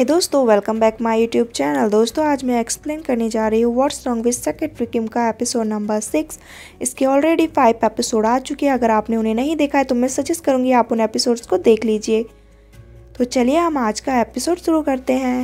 हे दोस्तों, welcome back my YouTube channel. दोस्तों, आज मैं एक्सप्लेन करने जा रही हूँ व्हाट्स रॉन्ग विद सेक्रेटरी किम का एपिसोड नंबर 6। इसके ऑलरेडी 5 एपिसोड आ चुके हैं। अगर आपने उन्हें नहीं देखा है तो मैं सजेस्ट करूँगी आप उन एपिसोड्स को देख लीजिए। तो चलिए हम आज का एपिसोड शुरू करते हैं।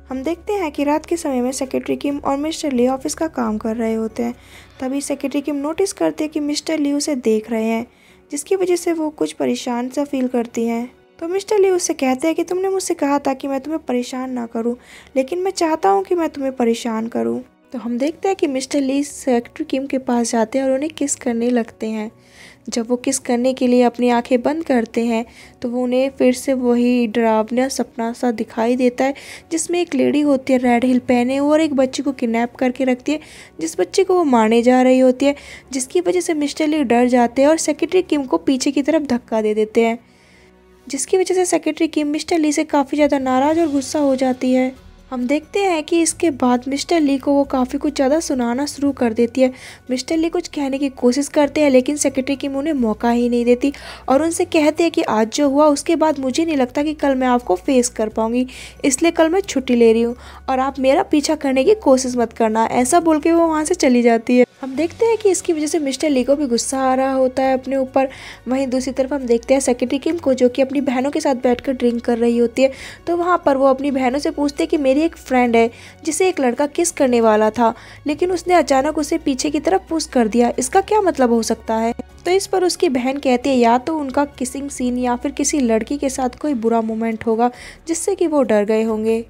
हम देखते हैं कि रात के समय में सेक्रेटरी किम और मिस्टर ली ऑफिस का काम कर रहे होते हैं। तभी सेक्रेटरी किम नोटिस करते हैं कि मिस्टर ली उसे देख रहे हैं, जिसकी वजह से वो कुछ परेशान सा फील करती हैं। तो मिस्टर ली उससे कहते हैं कि तुमने मुझसे कहा था कि मैं तुम्हें परेशान ना करूं, लेकिन मैं चाहता हूं कि मैं तुम्हें परेशान करूं। तो हम देखते हैं कि मिस्टर ली सेक्रेटरी किम के पास जाते हैं और उन्हें किस करने लगते हैं। जब वो किस करने के लिए अपनी आंखें बंद करते हैं तो वो उन्हें फिर से वही डरावना सपना सा दिखाई देता है, जिसमें एक लेडी होती है रेड हिल पहने और एक बच्चे को किडनैप करके रखती है, जिस बच्चे को वो मारने जा रही होती है, जिसकी वजह से मिस्टर ली डर जाते हैं और सेक्रेटरी किम को पीछे की तरफ धक्का दे देते हैं, जिसकी वजह से सेक्रेटरी किम मिस्टर ली से काफ़ी ज़्यादा नाराज़ और गुस्सा हो जाती है। हम देखते हैं कि इसके बाद मिस्टर ली को वो काफ़ी कुछ ज़्यादा सुनाना शुरू कर देती है। मिस्टर ली कुछ कहने की कोशिश करते हैं, लेकिन सेक्रेटरी किम उन्हें मौका ही नहीं देती और उनसे कहते हैं कि आज जो हुआ उसके बाद मुझे नहीं लगता कि कल मैं आपको फेस कर पाऊंगी, इसलिए कल मैं छुट्टी ले रही हूँ और आप मेरा पीछा करने की कोशिश मत करना। ऐसा बोल के वो वहाँ से चली जाती है। हम देखते हैं कि इसकी वजह से मिस्टर ली को भी गुस्सा आ रहा होता है अपने ऊपर। वहीं दूसरी तरफ हम देखते हैं सेक्रेटरी किम को, जो कि अपनी बहनों के साथ बैठकर ड्रिंक कर रही होती है। तो वहाँ पर वो अपनी बहनों से पूछते हैं कि मेरी एक फ्रेंड है जिसे एक लड़का किस करने वाला था, लेकिन उसने अचानक उसे पीछे की तरफ पुश कर दिया, इसका क्या मतलब हो सकता है। तो इस पर उसकी बहन कहती है या तो उनका किसिंग सीन या फिर किसी लड़की के साथ कोई बुरा मोमेंट होगा जिससे कि वो डर गए होंगे।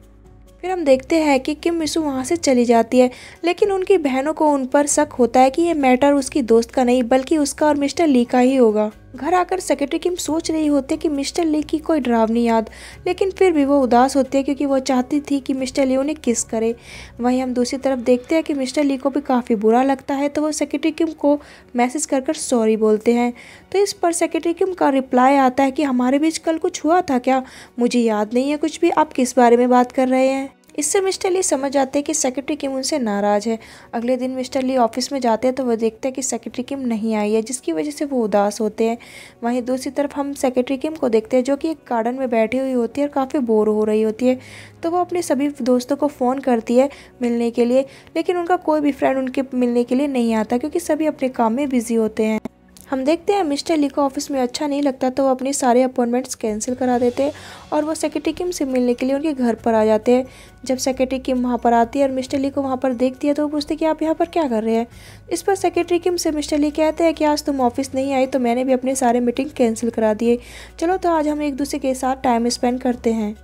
फिर हम देखते हैं कि किम मिसू वहाँ से चली जाती है, लेकिन उनकी बहनों को उन पर शक होता है कि ये मैटर उसकी दोस्त का नहीं बल्कि उसका और मिस्टर ली का ही होगा। घर आकर सेक्रेटरी किम सोच रही होती है कि मिस्टर ली की कोई डरावनी याद, लेकिन फिर भी वो उदास होती है क्योंकि वो चाहती थी कि मिस्टर ली उन्हें किस करे। वहीं हम दूसरी तरफ देखते हैं कि मिस्टर ली को भी काफ़ी बुरा लगता है, तो वो सेक्रेटरी किम को मैसेज कर सॉरी बोलते हैं। तो इस पर सेक्रेटरी किम का रिप्लाई आता है कि हमारे बीच कल कुछ हुआ था क्या, मुझे याद नहीं है कुछ भी, आप किस बारे में बात कर रहे हैं। इससे मिस्टर ली समझ जाते हैं कि सेक्रेटरी किम उनसे नाराज़ है। अगले दिन मिस्टर ली ऑफिस में जाते हैं तो वो देखते हैं कि सेक्रेटरी किम नहीं आई है, जिसकी वजह से वो उदास होते हैं। वहीं दूसरी तरफ हम सेक्रेटरी किम को देखते हैं, जो कि एक गार्डन में बैठी हुई होती है और काफ़ी बोर हो रही होती है। तो वो अपने सभी दोस्तों को फ़ोन करती है मिलने के लिए, लेकिन उनका कोई भी फ्रेंड उनके मिलने के लिए नहीं आता क्योंकि सभी अपने काम में बिजी होते हैं। हम देखते हैं मिस्टर ली को ऑफिस में अच्छा नहीं लगता, तो वो अपने सारे अपॉइंटमेंट्स कैंसिल करा देते हैं और वो सेक्रेटरी किम से मिलने के लिए उनके घर पर आ जाते हैं। जब सेक्रेटरी किम वहाँ पर आती है और मिस्टर ली को वहाँ पर देखती है तो वो पूछते हैं कि आप यहाँ पर क्या कर रहे हैं। इस पर सेक्रेटरी किम से मिस्टर ली कहते हैं कि आज तुम ऑफिस नहीं आई तो मैंने भी अपने सारे मीटिंग कैंसिल करा दिए, चलो तो आज हम एक दूसरे के साथ टाइम स्पेंड करते हैं।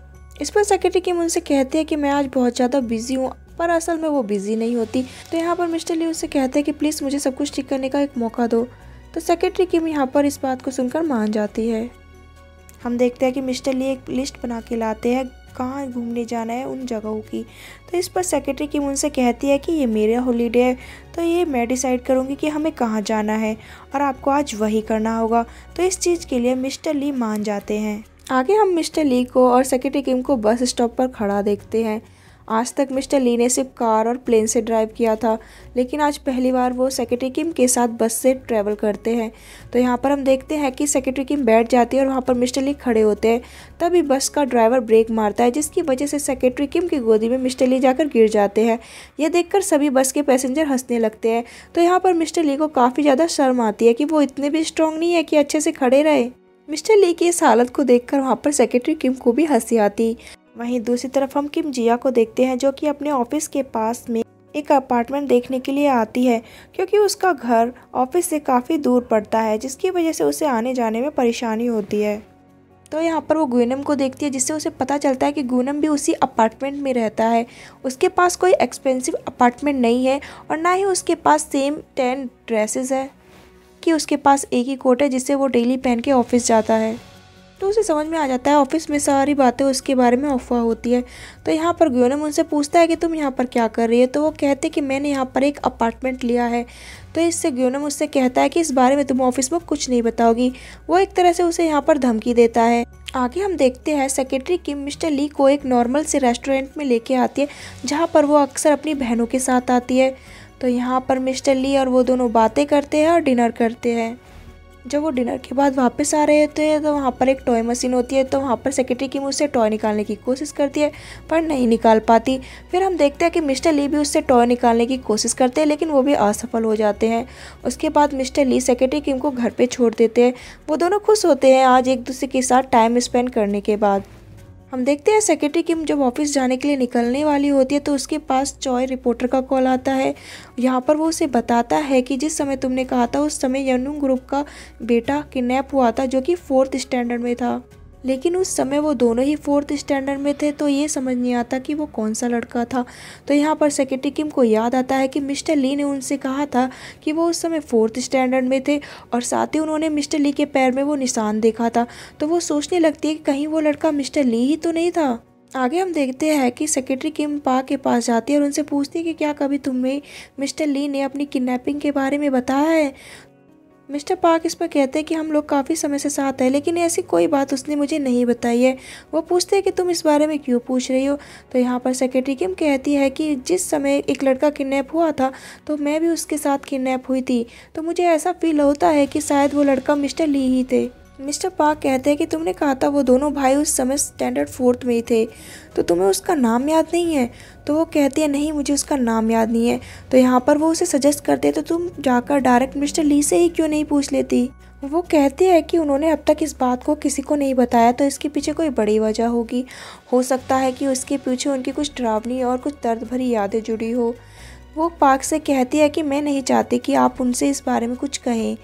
इस पर सेक्रेटरी किम उनसे कहते हैं कि मैं आज बहुत ज़्यादा बिजी हूँ, पर असल में वो बिजी नहीं होती। तो यहाँ पर मिस्टर ली उससे कहते हैं कि प्लीज़ मुझे सब कुछ ठीक करने का एक मौका दो। तो सेक्रेटरी किम यहाँ पर इस बात को सुनकर मान जाती है। हम देखते हैं कि मिस्टर ली एक लिस्ट बना के लाते हैं कहाँ घूमने जाना है उन जगहों की। तो इस पर सेक्रेटरी किम उनसे कहती है कि ये मेरा हॉलीडे है, तो ये मैं डिसाइड करूँगी कि हमें कहाँ जाना है और आपको आज वही करना होगा। तो इस चीज़ के लिए मिस्टर ली मान जाते हैं। आगे हम मिस्टर ली को और सेक्रेटरी किम को बस स्टॉप पर खड़ा देखते हैं। आज तक मिस्टर ली ने सिर्फ कार और प्लेन से ड्राइव किया था, लेकिन आज पहली बार वो सेक्रेटरी किम के साथ बस से ट्रैवल करते हैं। तो यहाँ पर हम देखते हैं कि सेक्रेटरी किम बैठ जाती है और वहाँ पर मिस्टर ली खड़े होते हैं। तभी बस का ड्राइवर ब्रेक मारता है, जिसकी वजह से सेक्रेटरी किम की गोदी में मिस्टर ली जाकर गिर जाते हैं। यह देखकर सभी बस के पैसेंजर हंसने लगते हैं। तो यहाँ पर मिस्टर ली को काफ़ी ज़्यादा शर्म आती है कि वो इतने भी स्ट्रॉन्ग नहीं है कि अच्छे से खड़े रहे। मिस्टर ली की इस हालत को देखकर वहाँ पर सेक्रेटरी किम को भी हंसी आती। वहीं दूसरी तरफ हम किम जिया को देखते हैं, जो कि अपने ऑफिस के पास में एक अपार्टमेंट देखने के लिए आती है, क्योंकि उसका घर ऑफिस से काफ़ी दूर पड़ता है, जिसकी वजह से उसे आने जाने में परेशानी होती है। तो यहाँ पर वो गुनम को देखती है, जिससे उसे पता चलता है कि गुनम भी उसी अपार्टमेंट में रहता है। उसके पास कोई एक्सपेंसिव अपार्टमेंट नहीं है और ना ही उसके पास सेम 10 ड्रेसेस है, कि उसके पास एक ही कोट है जिससे वो डेली पहन के ऑफिस जाता है। तो उसे समझ में आ जाता है ऑफिस में सारी बातें उसके बारे में अफवाह होती है। तो यहाँ पर ग्योनम उनसे पूछता है कि तुम यहाँ पर क्या कर रही है। तो वो कहते हैं कि मैंने यहाँ पर एक अपार्टमेंट लिया है। तो इससे ग्योनम उससे कहता है कि इस बारे में तुम ऑफिस में कुछ नहीं बताओगी। वो एक तरह से उसे यहाँ पर धमकी देता है। आगे हम देखते हैं सेक्रेटरी किम मिस्टर ली को एक नॉर्मल से रेस्टोरेंट में लेके आती है, जहाँ पर वो अक्सर अपनी बहनों के साथ आती है। तो यहाँ पर मिस्टर ली और वो दोनों बातें करते हैं और डिनर करते हैं। जब वो डिनर के बाद वापस आ रहे होते हैं तो वहाँ पर एक टॉय मशीन होती है, तो वहाँ पर सेक्रेटरी किम उससे टॉय निकालने की कोशिश करती है पर नहीं निकाल पाती। फिर हम देखते हैं कि मिस्टर ली भी उससे टॉय निकालने की कोशिश करते हैं लेकिन वो भी असफल हो जाते हैं। उसके बाद मिस्टर ली सेक्रेटरी किम को घर पे छोड़ देते हैं। वो दोनों खुश होते हैं आज एक दूसरे के साथ टाइम स्पेंड करने के बाद। हम देखते हैं सेक्रेटरी किम जब ऑफिस जाने के लिए निकलने वाली होती है तो उसके पास चॉय रिपोर्टर का कॉल आता है। यहाँ पर वो उसे बताता है कि जिस समय तुमने कहा था उस समय यनुंग ग्रुप का बेटा किडनैप हुआ था जो कि 4th स्टैंडर्ड में था, लेकिन उस समय वो दोनों ही 4th स्टैंडर्ड में थे तो ये समझ नहीं आता कि वो कौन सा लड़का था। तो यहाँ पर सेक्रेटरी किम को याद आता है कि मिस्टर ली ने उनसे कहा था कि वो उस समय 4th स्टैंडर्ड में थे और साथ ही उन्होंने मिस्टर ली के पैर में वो निशान देखा था। तो वो सोचने लगती है कि कहीं वो लड़का मिस्टर ली ही तो नहीं था। आगे हम देखते हैं कि सेक्रेटरी किम पा के पास जाती है और उनसे पूछती है कि क्या कभी तुम्हें मिस्टर ली ने अपनी किडनैपिंग के बारे में बताया है। मिस्टर पार्क इस पर कहते हैं कि हम लोग काफ़ी समय से साथ हैं लेकिन ऐसी कोई बात उसने मुझे नहीं बताई है। वो पूछते हैं कि तुम इस बारे में क्यों पूछ रही हो। तो यहाँ पर सेक्रेटरी किम कहती है कि जिस समय एक लड़का किडनैप हुआ था तो मैं भी उसके साथ किडनैप हुई थी, तो मुझे ऐसा फील होता है कि शायद वो लड़का मिस्टर ली ही थे। मिस्टर पार्क कहते हैं कि तुमने कहा था वो दोनों भाई उस समय स्टैंडर्ड 4th में ही थे, तो तुम्हें उसका नाम याद नहीं है। तो वो कहती है नहीं मुझे उसका नाम याद नहीं है। तो यहाँ पर वो उसे सजेस्ट करते हैं तो तुम जाकर डायरेक्ट मिस्टर ली से ही क्यों नहीं पूछ लेती। वो कहती है कि उन्होंने अब तक इस बात को किसी को नहीं बताया तो इसके पीछे कोई बड़ी वजह होगी। हो सकता है कि उसके पीछे उनकी कुछ डरावनी और कुछ दर्द भरी यादें जुड़ी हो। वो पार्क से कहती है कि मैं नहीं चाहती कि आप उनसे इस बारे में कुछ कहें।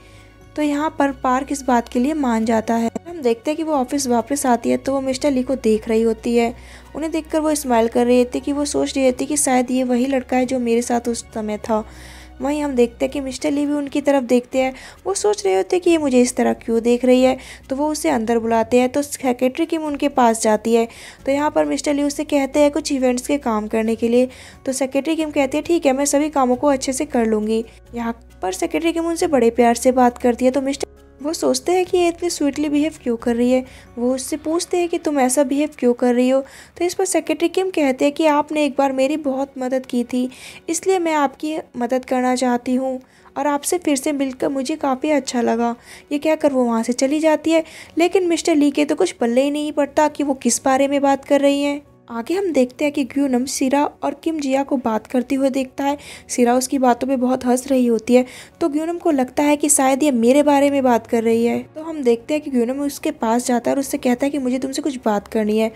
तो यहाँ पर पार्क इस बात के लिए मान जाता है। हम देखते हैं कि वो ऑफिस वापस आती है तो वो मिस्टर ली को देख रही होती है। उन्हें देखकर वो स्माइल कर रही थी कि वो सोच रही थी कि शायद ये वही लड़का है जो मेरे साथ उस समय था। वहीं हम देखते हैं कि मिस्टर ली भी उनकी तरफ देखते हैं। वो सोच रहे होते कि ये मुझे इस तरह क्यों देख रही है। तो वो उसे अंदर बुलाते हैं तो सेक्रेटरी किम उनके पास जाती है। तो यहाँ पर मिस्टर ली उससे कहते हैं कुछ इवेंट्स के काम करने के लिए। तो सेक्रेटरी किम कहती है ठीक है मैं सभी कामों को अच्छे से कर लूँगी। यहाँ पर सेक्रेटरी किम उनसे बड़े प्यार से बात करती है। तो मिस्टर वो सोचते हैं कि ये इतनी स्वीटली बिहेव क्यों कर रही है। वो उससे पूछते हैं कि तुम ऐसा बिहेव क्यों कर रही हो। तो इस पर सेक्रेटरी किम कहते हैं कि आपने एक बार मेरी बहुत मदद की थी, इसलिए मैं आपकी मदद करना चाहती हूँ और आपसे फिर से मिलकर मुझे काफ़ी अच्छा लगा। ये कहकर वो वहाँ से चली जाती है। लेकिन मिस्टर ली के तो कुछ पल्ले ही नहीं पड़ता कि वो किस बारे में बात कर रही हैं। आगे हम देखते हैं कि ग्यूनम सिरा और किम जिया को बात करते हुए देखता है। सिरा उसकी बातों पे बहुत हंस रही होती है तो ग्यूनम को लगता है कि शायद ये मेरे बारे में बात कर रही है। तो हम देखते हैं कि ग्यूनम उसके पास जाता है और उससे कहता है कि मुझे तुमसे कुछ बात करनी है।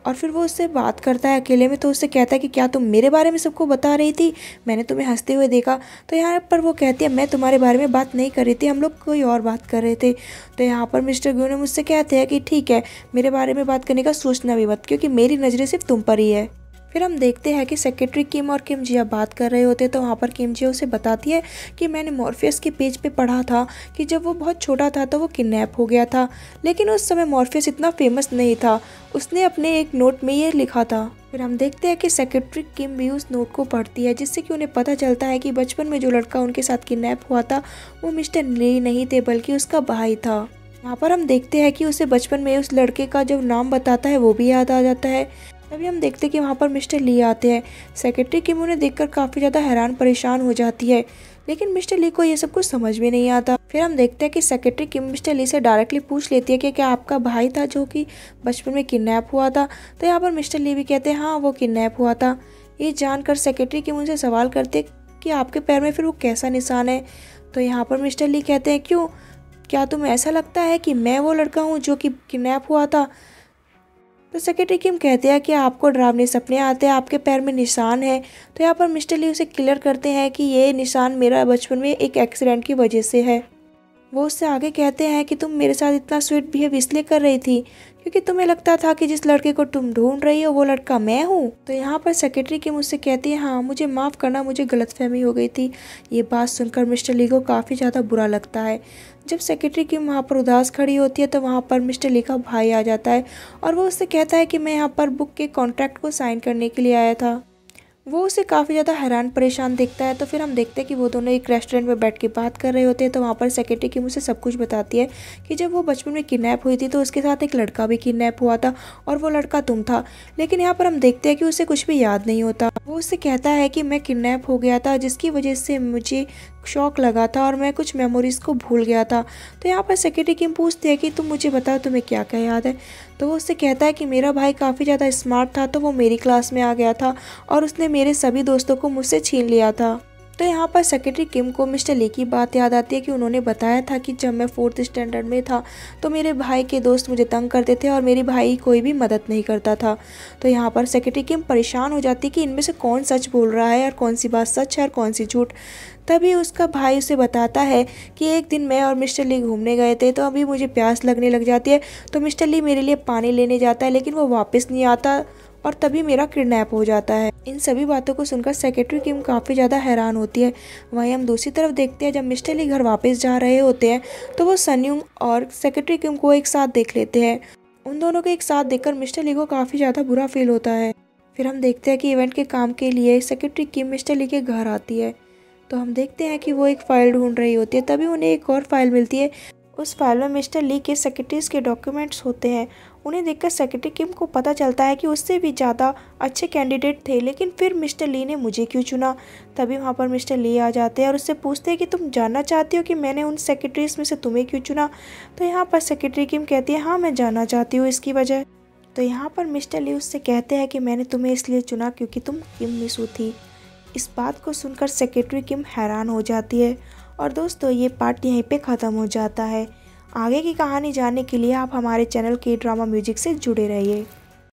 और फिर वो उससे बात करता है अकेले में। तो उससे कहता है कि क्या तुम मेरे बारे में सबको बता रही थी, मैंने तुम्हें हंसते हुए देखा। तो यहाँ पर वो कहती है मैं तुम्हारे बारे में बात नहीं कर रही थी, हम लोग कोई और बात कर रहे थे। तो यहाँ पर मिस्टर ग्यूनम मुझसे कहते हैं कि ठीक है मेरे बारे में बात करने का सोचना भी मत क्योंकि मेरी नज़रें सिर्फ तुम पर ही है। फिर हम देखते हैं कि सेक्रेटरी किम और किम जिया बात कर रहे होते तो वहाँ पर किम जिया उसे बताती है कि मैंने मॉर्फियस के पेज पे पढ़ा था कि जब वो बहुत छोटा था तो वो किडनैप हो गया था, लेकिन उस समय मॉर्फियस इतना फेमस नहीं था। उसने अपने एक नोट में ये लिखा था। फिर हम देखते हैं कि सेक्रेटरी किम भी उस नोट को पढ़ती है जिससे कि उन्हें पता चलता है कि बचपन में जो लड़का उनके साथ किडनैप हुआ था वो मिस्टर ली नहीं थे बल्कि उसका भाई था। यहाँ पर हम देखते हैं कि उसे बचपन में उस लड़के का जब नाम बताता है वो भी याद आ जाता है। तभी हम देखते हैं कि वहाँ पर मिस्टर ली आते हैं। सेक्रेटरी किम उन्हें देखकर काफ़ी ज़्यादा हैरान परेशान हो जाती है, लेकिन मिस्टर ली को ये सब कुछ समझ में नहीं आता। फिर हम देखते हैं कि सेक्रेटरी किम मिस्टर ली से डायरेक्टली पूछ लेती है कि क्या आपका भाई था जो कि बचपन में किडनैप हुआ था। तो यहाँ पर मिस्टर ली भी कहते हैं हाँ वो किडनैप हुआ था। ये जानकर सेक्रेटरी किम उनसे सवाल करते कि आपके पैर में फिर वो कैसा निशान है। तो यहाँ पर मिस्टर ली कहते हैं क्यों, क्या तुम्हें ऐसा लगता है कि मैं वो लड़का हूँ जो कि किडनैप हुआ था। तो सेक्रेटरी किम कहते हैं कि आपको डरावने सपने आते हैं, आपके पैर में निशान है। तो यहाँ पर मिस्टर ली उसे क्लियर करते हैं कि ये निशान मेरा बचपन में एक एक्सीडेंट की वजह से है। वो उससे आगे कहते हैं कि तुम मेरे साथ इतना स्वीट बिहेव इसलिए कर रही थी क्योंकि तुम्हें लगता था कि जिस लड़के को तुम ढूंढ रही हो वो लड़का मैं हूँ। तो यहाँ पर सेक्रेटरी किम मुझसे कहती है हाँ मुझे माफ़ करना, मुझे गलतफहमी हो गई थी। ये बात सुनकर मिस्टर ली को काफ़ी ज़्यादा बुरा लगता है। जब सेक्रेटरी किम वहाँ पर उदास खड़ी होती है तो वहाँ पर मिस्टर ली का भाई आ जाता है और वो उससे कहता है कि मैं यहाँ पर बुक के कॉन्ट्रैक्ट को साइन करने के लिए आया था। वो उसे काफ़ी ज़्यादा हैरान परेशान दिखता है। तो फिर हम देखते हैं कि वो दोनों एक रेस्टोरेंट में बैठ के बात कर रहे होते हैं। तो वहाँ पर सेक्रेटरी किम उसे सब कुछ बताती है कि जब वो बचपन में किडनैप हुई थी तो उसके साथ एक लड़का भी किडनैप हुआ था और वो लड़का तुम था। लेकिन यहाँ पर हम देखते हैं कि उसे कुछ भी याद नहीं होता। वो उससे कहता है कि मैं किडनैप हो गया था जिसकी वजह से मुझे शौक लगा था और मैं कुछ मेमोरीज़ को भूल गया था। तो यहाँ पर सेक्रेटरी किम पूछती है कि तुम मुझे बताओ तुम्हें क्या क्या याद है। तो वो उससे कहता है कि मेरा भाई काफ़ी ज़्यादा स्मार्ट था, तो वो मेरी क्लास में आ गया था और उसने मेरे सभी दोस्तों को मुझसे छीन लिया था। तो यहाँ पर सेक्रेटरी किम को मिस्टर ली की बात याद आती है कि उन्होंने बताया था कि जब मैं 4th स्टैंडर्ड में था तो मेरे भाई के दोस्त मुझे तंग करते थे और मेरे भाई कोई भी मदद नहीं करता था। तो यहाँ पर सेक्रेटरी किम परेशान हो जाती कि इनमें से कौन सच बोल रहा है और कौन सी बात सच है और कौन सी झूठ। तभी उसका भाई उसे बताता है कि एक दिन मैं और मिस्टर ली घूमने गए थे, तो अभी मुझे प्यास लगने लग जाती है, तो मिस्टर ली मेरे लिए पानी लेने जाता है लेकिन वो वापस नहीं आता और तभी मेरा किडनैप हो जाता है। इन सभी बातों को सुनकर सेक्रेटरी किम काफ़ी ज़्यादा हैरान होती है। वहीं हम दूसरी तरफ देखते हैं, जब मिस्टर ली घर वापस जा रहे होते हैं तो वो सनयुंग और सेक्रेटरी किम को एक साथ देख लेते हैं। उन दोनों को एक साथ देखकर मिस्टर ली को काफ़ी ज़्यादा बुरा फील होता है। फिर हम देखते हैं कि इवेंट के काम के लिए सेक्रेटरी किम मिस्टर ली के घर आती है। तो हम देखते हैं कि वो एक फ़ाइल ढूंढ रही होती है, तभी उन्हें एक और फाइल मिलती है। उस फाइल में मिस्टर ली के सेक्रेटरीज के डॉक्यूमेंट्स होते हैं। उन्हें देखकर सेक्रेटरी किम को पता चलता है कि उससे भी ज़्यादा अच्छे कैंडिडेट थे, लेकिन फिर मिस्टर ली ने मुझे क्यों चुना। तभी वहाँ पर मिस्टर ली आ जाते हैं और उससे पूछते हैं कि तुम जानना चाहती हो कि मैंने उन सेक्रेटरीज में से तुम्हें क्यों चुना। तो यहाँ पर सेक्रेटरी किम कहती है हाँ मैं जानना चाहती हूँ इसकी वजह। तो यहाँ पर मिस्टर ली उससे कहते हैं कि मैंने तुम्हें इसलिए चुना क्योंकि तुम किम मिसू थी। इस बात को सुनकर सेक्रेटरी किम हैरान हो जाती है। और दोस्तों ये पार्ट यहीं पे ख़त्म हो जाता है। आगे की कहानी जानने के लिए आप हमारे चैनल के ड्रामा म्यूजिक से जुड़े रहिए।